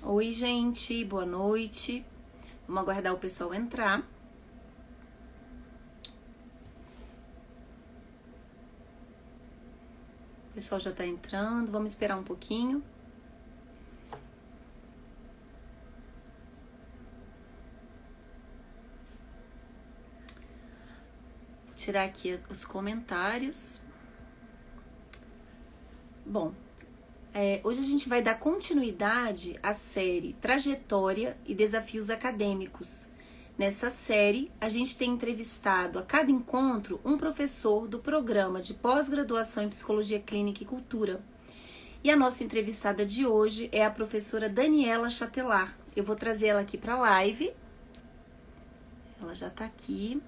Oi, gente, boa noite. Vamos aguardar o pessoal entrar. O pessoal já tá entrando, vamos esperar um pouquinho. Vou tirar aqui os comentários. Bom, hoje a gente vai dar continuidade à série Trajetória e Desafios Acadêmicos. Nessa série, a gente tem entrevistado a cada encontro um professor do programa de pós-graduação em Psicologia Clínica e Cultura. E a nossa entrevistada de hoje é a professora Daniela Chatelar. Eu vou trazer ela aqui para a live. Ela já está aqui.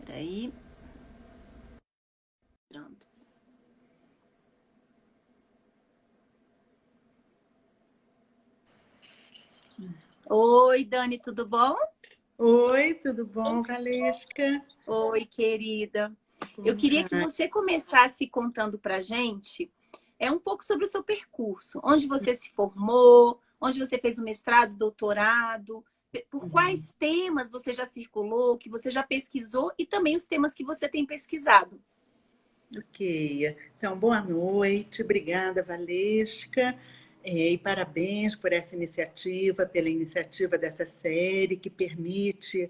Peraí. Pronto. Oi, Dani, tudo bom? Oi, tudo bom, Valesca? Oi, querida. Eu Como queria que vai? você começasse contando pra gente um pouco sobre o seu percurso, onde você se formou, onde você fez o mestrado, doutorado, por quais temas você já circulou, que você já pesquisou e também os temas que você tem pesquisado. Ok. Então, boa noite. Obrigada, Valesca. E parabéns por essa iniciativa, pela iniciativa dessa série que permite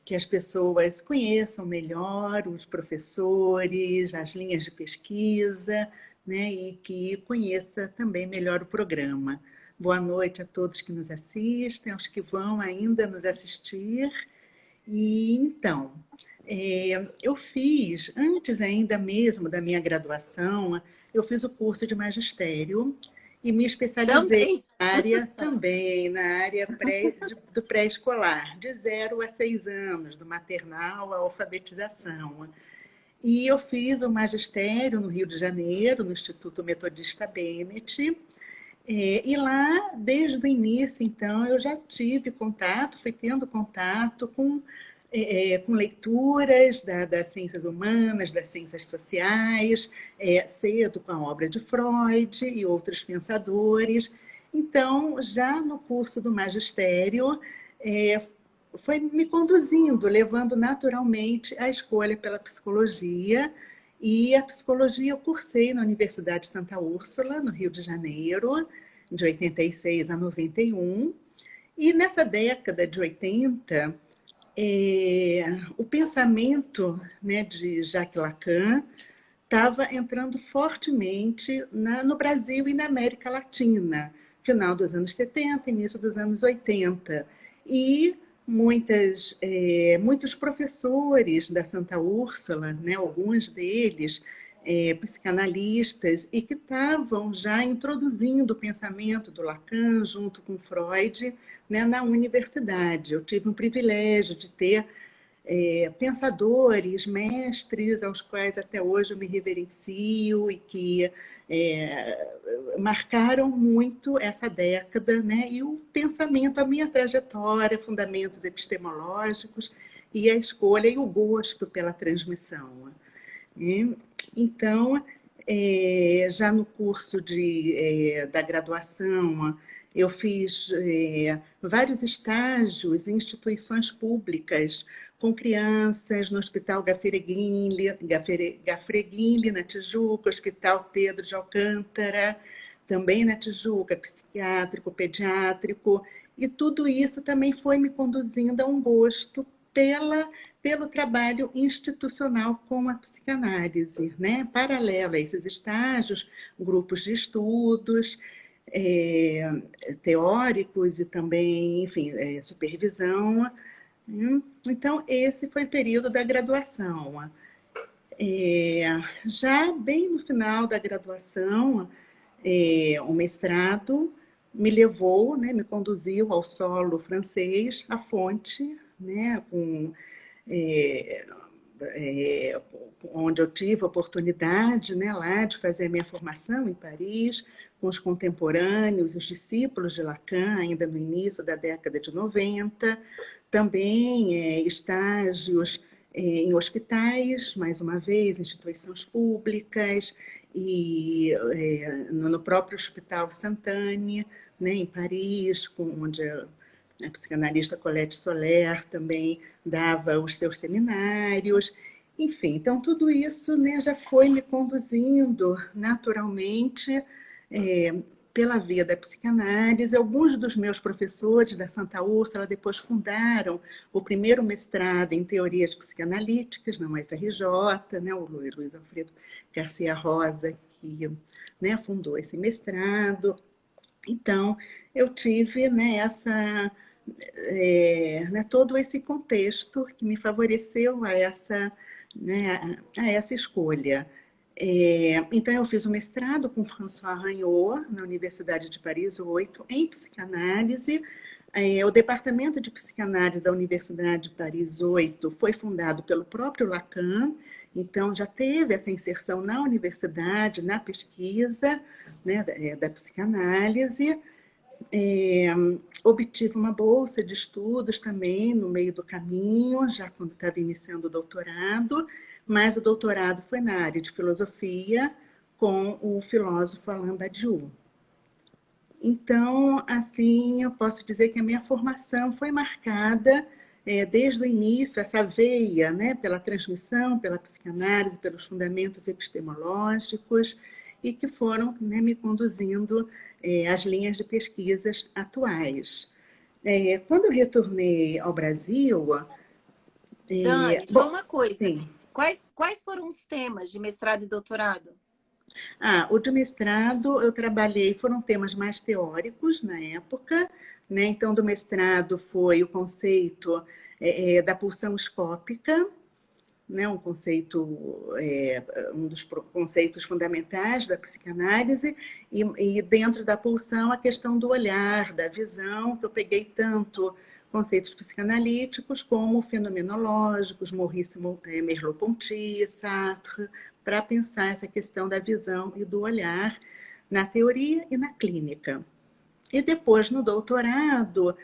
que as pessoas conheçam melhor os professores, as linhas de pesquisa, né? E que conheça também melhor o programa. Boa noite a todos que nos assistem, aos que vão ainda nos assistir. E então, eu fiz, antes ainda mesmo da minha graduação, eu fiz o curso de magistério e me especializei Também. na área do pré-escolar, de 0 a 6 anos, do maternal à alfabetização. E eu fiz o magistério no Rio de Janeiro, no Instituto Metodista Bennett. E lá, desde o início, então, eu já tive contato, fui tendo contato com leituras das ciências humanas, das ciências sociais, cedo com a obra de Freud e outros pensadores. Então, já no curso do magistério, foi me conduzindo, levando naturalmente a escolha pela psicologia. E a psicologia eu cursei na Universidade Santa Úrsula, no Rio de Janeiro, de 86 a 91. E nessa década de 80, o pensamento, né, de Jacques Lacan estava entrando fortemente no Brasil e na América Latina, final dos anos 70, início dos anos 80. E muitos professores da Santa Úrsula, né, alguns deles psicanalistas, e que estavam já introduzindo o pensamento do Lacan junto com Freud, né, na universidade. Eu tive um privilégio de ter pensadores, mestres, aos quais até hoje eu me reverencio e que marcaram muito essa década, né? E o pensamento, a minha trajetória, fundamentos epistemológicos e a escolha e o gosto pela transmissão. Então, já no curso da graduação, eu fiz vários estágios em instituições públicas com crianças no Hospital Gafreguinle, na Tijuca, Hospital Pedro de Alcântara, também na Tijuca, psiquiátrico, pediátrico, e tudo isso também foi me conduzindo a um gosto pelo trabalho institucional com a psicanálise, né? Paralelo a esses estágios, grupos de estudos é, teóricos e também, enfim, supervisão. Então, esse foi o período da graduação. Já bem no final da graduação, o mestrado me levou, né, me conduziu ao solo francês, à fonte, né, é, é, onde eu tive a oportunidade, né, lá de fazer a minha formação em Paris, com os contemporâneos, os discípulos de Lacan, ainda no início da década de 90, também estágios em hospitais, mais uma vez, instituições públicas, e no próprio Hospital Sant'Anne, né, em Paris, onde a psicanalista Colette Soler também dava os seus seminários. Enfim, então tudo isso, né, já foi me conduzindo naturalmente pela via da psicanálise. Alguns dos meus professores da Santa Úrsula depois fundaram o primeiro mestrado em teorias psicanalíticas na UFRJ, né, o Luiz Alfredo Garcia Rosa, que, né, fundou esse mestrado. Então, eu tive, né, né, todo esse contexto que me favoreceu né, a essa escolha. Então, eu fiz um mestrado com François Ragnot, na Universidade de Paris 8, em psicanálise. O Departamento de Psicanálise da Universidade de Paris 8 foi fundado pelo próprio Lacan, então já teve essa inserção na universidade, na pesquisa, né, da psicanálise. Obtive uma bolsa de estudos também no meio do caminho, já quando estava iniciando o doutorado, mas o doutorado foi na área de filosofia com o filósofo Alain Badiou. Então, assim, eu posso dizer que a minha formação foi marcada desde o início, essa veia, né, pela transmissão, pela psicanálise, pelos fundamentos epistemológicos, e que foram, né, me conduzindo às linhas de pesquisas atuais. Quando eu retornei ao Brasil... Dani, só uma coisa. Sim. Quais foram os temas de mestrado e doutorado? O de mestrado eu trabalhei, foram temas mais teóricos na época, né? Então, do mestrado foi o conceito da pulsão escópica, né? Um dos conceitos fundamentais da psicanálise, e dentro da pulsão a questão do olhar, da visão, que eu peguei tanto conceitos psicanalíticos como fenomenológicos, Maurice Merleau-Ponty, Sartre, para pensar essa questão da visão e do olhar na teoria e na clínica. E depois, no doutorado,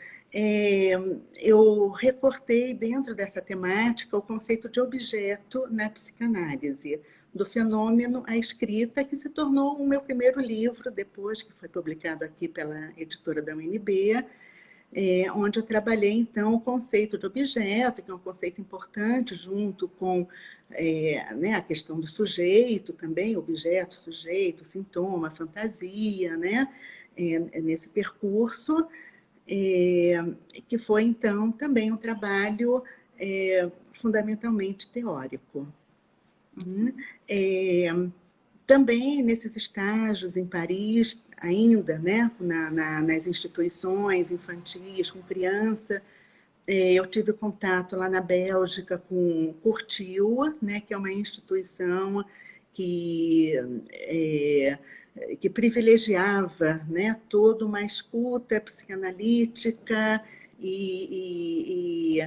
eu recortei dentro dessa temática o conceito de objeto na psicanálise, do fenômeno à escrita, que se tornou o meu primeiro livro, depois que foi publicado aqui pela editora da UNB, onde eu trabalhei, então, o conceito de objeto, que é um conceito importante, junto com né, a questão do sujeito também, objeto, sujeito, sintoma, fantasia, né, nesse percurso, que foi, então, também um trabalho fundamentalmente teórico. Também nesses estágios em Paris, ainda, né, nas instituições infantis, com criança, eu tive contato lá na Bélgica com Curtil, né, que é uma instituição que privilegiava, né, toda uma escuta psicanalítica e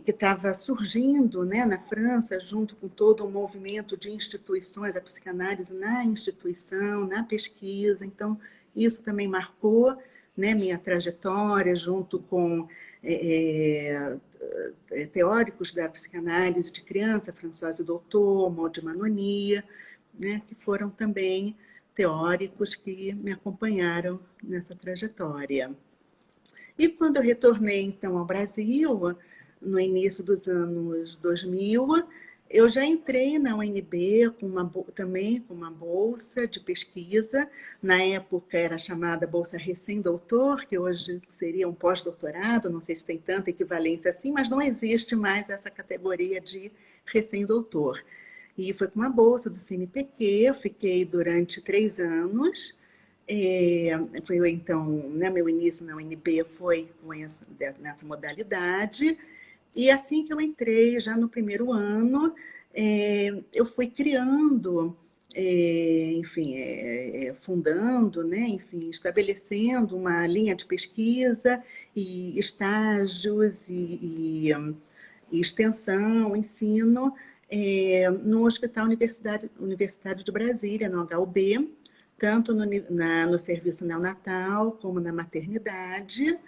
que estava surgindo, né, na França, junto com todo um movimento de instituições, a psicanálise na instituição, na pesquisa. Então, isso também marcou, né, minha trajetória, junto com teóricos da psicanálise de criança, Françoise Doutor, Maud Manoni, né, que foram também teóricos que me acompanharam nessa trajetória. E quando eu retornei, então, ao Brasil, no início dos anos 2000, eu já entrei na UNB também com uma bolsa de pesquisa. Na época era chamada Bolsa Recém-Doutor, que hoje seria um pós-doutorado, não sei se tem tanta equivalência assim, mas não existe mais essa categoria de recém-doutor. E foi com uma bolsa do CNPq, eu fiquei durante 3 anos. Foi então, né, meu início na UNB foi nessa modalidade. E assim que eu entrei, já no primeiro ano, eu fui criando, enfim, fundando, né, enfim, estabelecendo uma linha de pesquisa e estágios e extensão, ensino, no Hospital Universitário de Brasília, no HUB, tanto no serviço neonatal como na maternidade,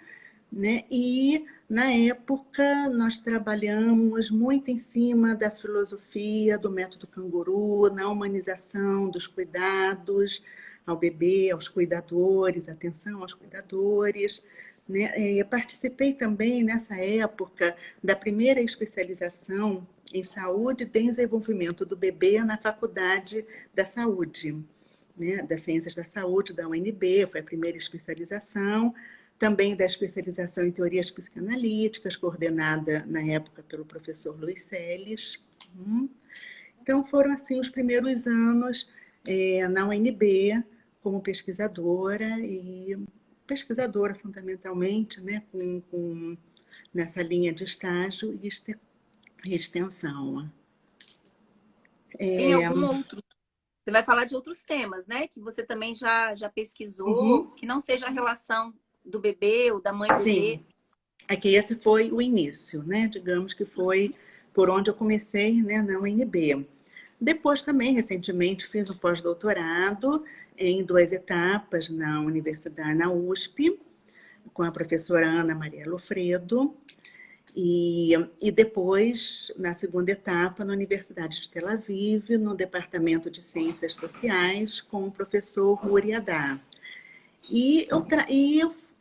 né? E, na época, nós trabalhamos muito em cima da filosofia do método Canguru, na humanização dos cuidados, ao bebê, aos cuidadores, atenção aos cuidadores. Né? Eu participei também, nessa época, da primeira especialização em saúde e desenvolvimento do bebê na Faculdade da Saúde, né? Das Ciências da Saúde, da UNB, foi a primeira especialização. Também da especialização em teorias psicanalíticas, coordenada na época pelo professor Luiz Seles. Então, foram assim os primeiros anos na UNB, como pesquisadora, e pesquisadora fundamentalmente, né, nessa linha de estágio e extensão. Tem algum outro? Você vai falar de outros temas, né? Que você também já pesquisou, que não seja a relação do bebê ou da mãe-bebê. Sim, aqui esse foi o início, né? Digamos que foi por onde eu comecei, né, na UNB. Depois também, recentemente, fiz um pós-doutorado em 2 etapas na universidade, na USP, com a professora Ana Maria Lofredo, e depois, na segunda etapa, na Universidade de Tel Aviv, no Departamento de Ciências Sociais, com o professor Ruri Hadar. E eu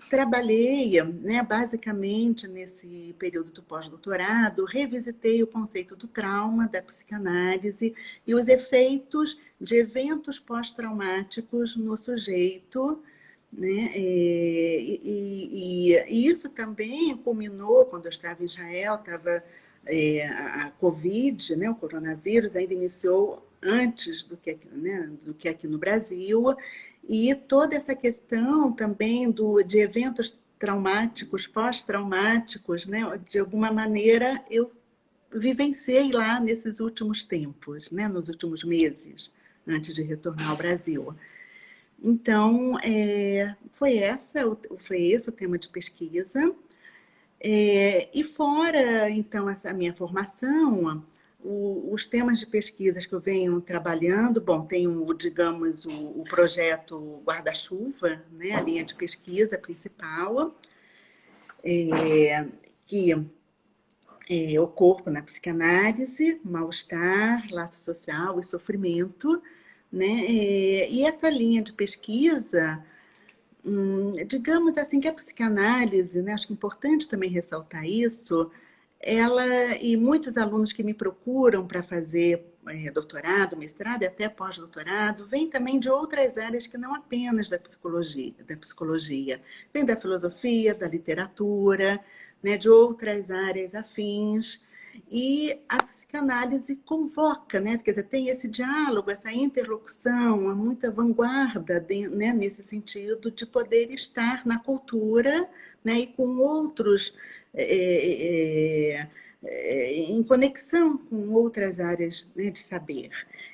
trabalhei, né, basicamente, nesse período do pós-doutorado, revisitei o conceito do trauma, da psicanálise e os efeitos de eventos pós-traumáticos no sujeito, né? E isso também culminou quando eu estava em Israel, a Covid, né, o coronavírus, ainda iniciou antes do que aqui, né, do que aqui no Brasil, e toda essa questão também de eventos traumáticos, pós-traumáticos, né, de alguma maneira eu vivenciei lá nesses últimos tempos, né, nos últimos meses, antes de retornar ao Brasil. Então, foi esse o tema de pesquisa. E fora, então, essa minha formação, os temas de pesquisas que eu venho trabalhando, bom, tem digamos, o projeto Guarda-Chuva, né, a linha de pesquisa principal, que é o corpo na psicanálise, mal-estar, laço social e sofrimento, né? E essa linha de pesquisa, digamos assim, que a psicanálise, né, acho que é importante também ressaltar isso, ela e muitos alunos que me procuram para fazer doutorado, mestrado e até pós-doutorado, vêm também de outras áreas que não apenas da psicologia. Vem da filosofia, da literatura, né, de outras áreas afins. E a psicanálise convoca, né? Quer dizer, tem esse diálogo, essa interlocução, há muita vanguarda, né, nesse sentido de poder estar na cultura, né, e com outros, em conexão com outras áreas, né, de saber.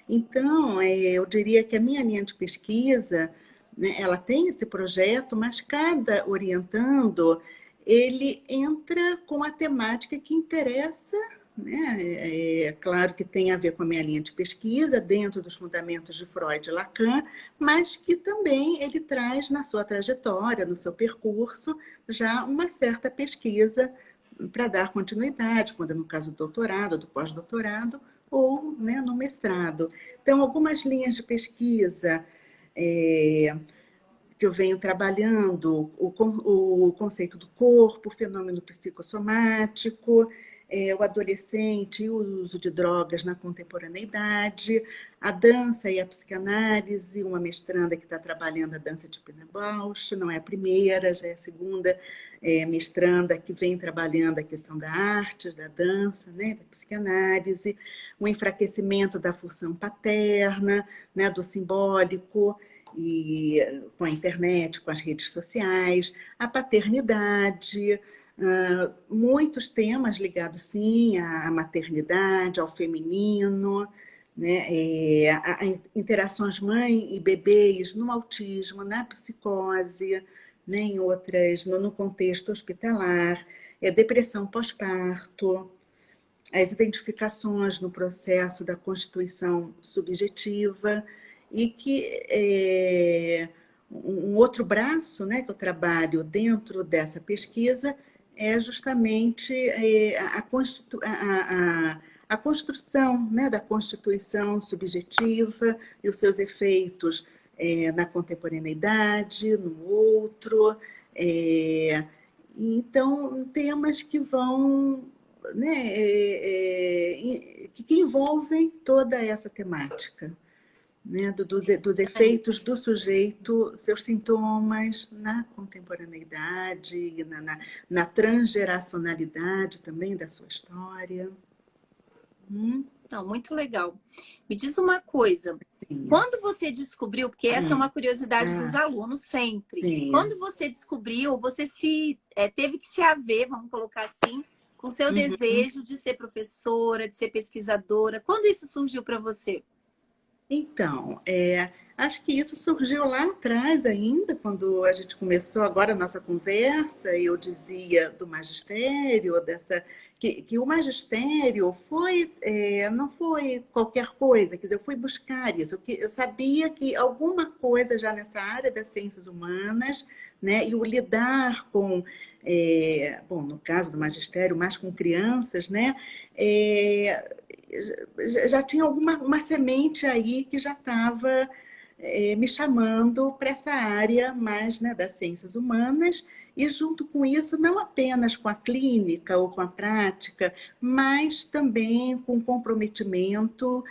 Então, eu diria que a minha linha de pesquisa, né, ela tem esse projeto, mas cada orientando ele entra com a temática que interessa, né? Claro que tem a ver com a minha linha de pesquisa, dentro dos fundamentos de Freud e Lacan, mas que também ele traz na sua trajetória, no seu percurso, já uma certa pesquisa para dar continuidade, quando é no caso do doutorado, do pós-doutorado, ou, né, no mestrado. Então, algumas linhas de pesquisa que eu venho trabalhando, o conceito do corpo, o fenômeno psicossomático, o adolescente e o uso de drogas na contemporaneidade, a dança e a psicanálise, uma mestranda que está trabalhando a dança de Pina Bausch, não é a primeira, já é a segunda mestranda que vem trabalhando a questão da arte, da dança, né, da psicanálise, o enfraquecimento da função paterna, né, do simbólico, e com a internet, com as redes sociais, a paternidade, muitos temas ligados, sim, à maternidade, ao feminino, né? As interações mãe e bebês no autismo, na psicose, né? Em outras, no contexto hospitalar, depressão pós-parto, as identificações no processo da constituição subjetiva, e que um outro braço, né, que eu trabalho dentro dessa pesquisa é justamente a construção, né, da constituição subjetiva e os seus efeitos na contemporaneidade, no outro. Então, temas que vão, né, que envolvem toda essa temática, né, dos efeitos do sujeito, seus sintomas na contemporaneidade, na transgeracionalidade também da sua história. Não, muito legal. Me diz uma coisa. Sim. Quando você descobriu, porque essa é uma curiosidade dos alunos sempre, Sim. quando você descobriu, você teve que se haver, vamos colocar assim, com seu desejo de ser professora, de ser pesquisadora. Quando isso surgiu para você? Então, acho que isso surgiu lá atrás ainda, quando a gente começou agora a nossa conversa, eu dizia do magistério, que o magistério não foi qualquer coisa, quer dizer, eu fui buscar isso, que eu sabia que alguma coisa já nessa área das ciências humanas, né, e o lidar com, bom, no caso do magistério, mais com crianças, né, já tinha uma semente aí que já estava me chamando para essa área mais, né, das ciências humanas, e junto com isso, não apenas com a clínica ou com a prática, mas também com o comprometimento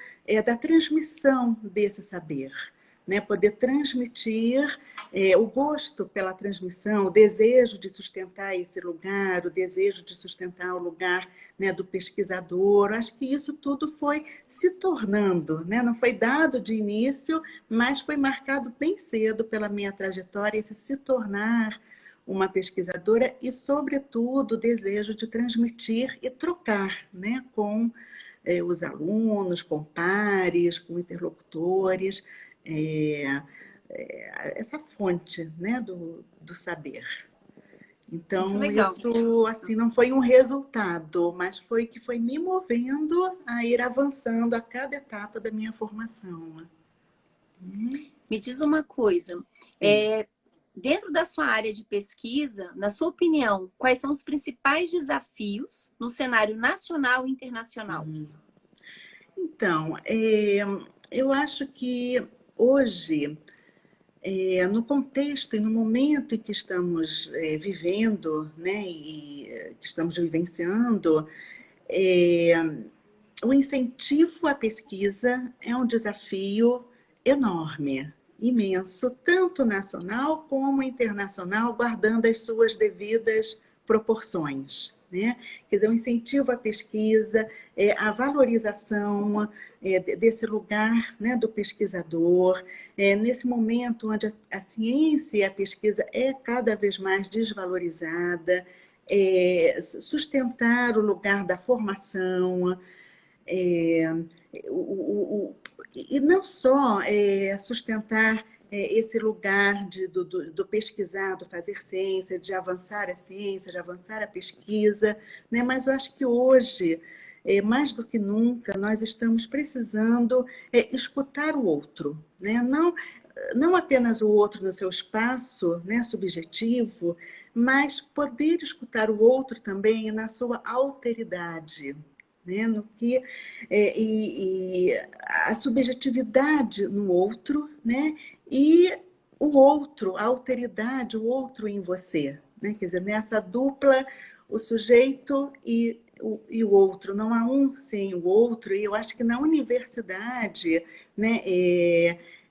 da transmissão desse saber. Né, poder transmitir o gosto pela transmissão, o desejo de sustentar esse lugar, o desejo de sustentar o lugar, né, do pesquisador. Acho que isso tudo foi se tornando, né, não foi dado de início, mas foi marcado bem cedo pela minha trajetória, esse se tornar uma pesquisadora e, sobretudo, o desejo de transmitir e trocar, né, com os alunos, com pares, com interlocutores, essa fonte, né, do saber. Então, isso assim, não foi um resultado, mas foi que foi me movendo a ir avançando a cada etapa da minha formação. Me diz uma coisa, dentro da sua área de pesquisa, na sua opinião, quais são os principais desafios no cenário nacional e internacional? Então, eu acho que hoje, no contexto e no momento em que estamos vivendo, né, e que estamos vivenciando, o incentivo à pesquisa é um desafio enorme, imenso, tanto nacional como internacional, guardando as suas devidas proporções. Né? Quer dizer, o incentivo à pesquisa, a valorização desse lugar, né, do pesquisador, nesse momento onde a ciência e a pesquisa é cada vez mais desvalorizada, sustentar o lugar da formação, e não só sustentar esse lugar do pesquisar, do fazer ciência, de avançar a ciência, de avançar a pesquisa, né? Mas eu acho que hoje, mais do que nunca, nós estamos precisando escutar o outro, né? Não apenas o outro no seu espaço, né, subjetivo, mas poder escutar o outro também na sua alteridade, né, no que e a subjetividade no outro, né, e o outro, a alteridade, o outro em você, né, quer dizer, nessa dupla, o sujeito e o outro, não há um sem o outro, e eu acho que na universidade, né,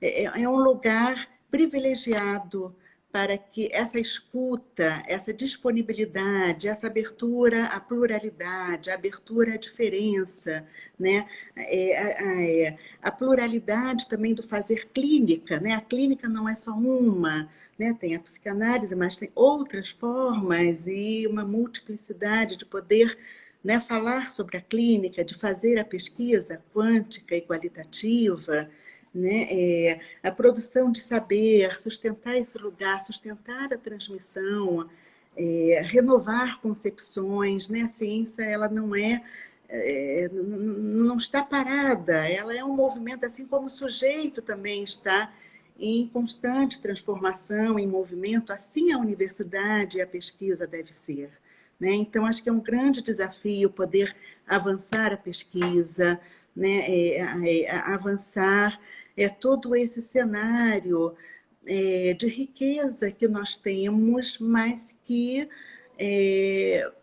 é um lugar privilegiado para que essa escuta, essa disponibilidade, essa abertura à pluralidade, a abertura à diferença, né? A pluralidade também do fazer clínica, né? A clínica não é só uma, né? Tem a psicanálise, mas tem outras formas e uma multiplicidade de poder, né, falar sobre a clínica, de fazer a pesquisa quântica e qualitativa, né? A produção de saber, sustentar esse lugar, sustentar a transmissão, renovar concepções, né? A ciência ela não não está parada, ela é um movimento, assim como o sujeito também está em constante transformação, em movimento, assim a universidade e a pesquisa deve ser. Né? Então, acho que é um grande desafio poder avançar a pesquisa, né, avançar todo esse cenário de riqueza que nós temos, mas que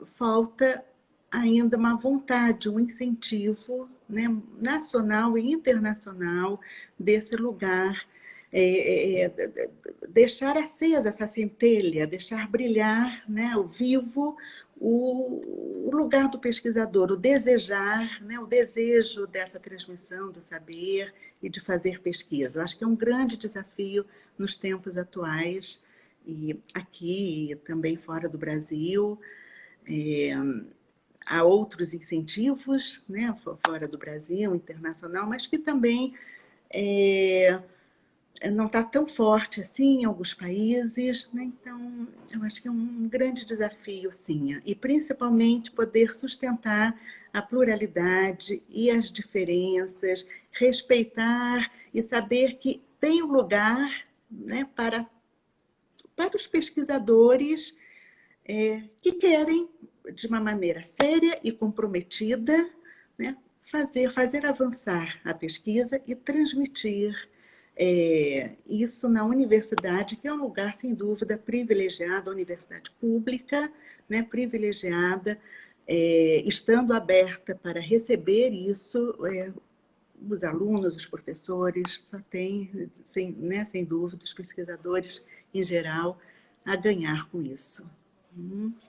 falta ainda uma vontade, um incentivo, né, nacional e internacional desse lugar. Deixar acesa essa centelha, deixar brilhar, né, o vivo, o lugar do pesquisador, o desejar, né, o desejo dessa transmissão do saber e de fazer pesquisa. Eu acho que é um grande desafio nos tempos atuais, e aqui e também fora do Brasil. Há outros incentivos, né, fora do Brasil, internacional, mas que também não está tão forte assim em alguns países, né? Então, eu acho que é um grande desafio, sim, e principalmente poder sustentar a pluralidade e as diferenças, respeitar e saber que tem um lugar, né, para os pesquisadores que querem, de uma maneira séria e comprometida, né, fazer avançar a pesquisa e transmitir isso na universidade, que é um lugar, sem dúvida, privilegiado, a universidade pública, né, privilegiada, estando aberta para receber isso, os alunos, os professores, só tem, sem dúvida, os pesquisadores em geral, a ganhar com isso.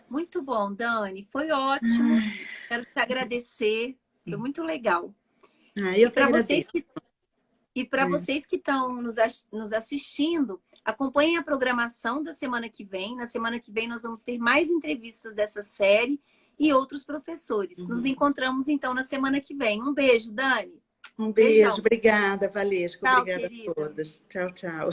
Muito bom, Dani. Foi ótimo. Quero te agradecer. Foi muito legal. Eu que agradeço. E para vocês que estão nos assistindo, acompanhem a programação da semana que vem. Na semana que vem nós vamos ter mais entrevistas dessa série e outros professores. Nos encontramos então na semana que vem. Um beijo, Dani. Um beijo. Beijão. Obrigada, Valesca. Tchau, obrigada querida. a todos. Tchau, tchau.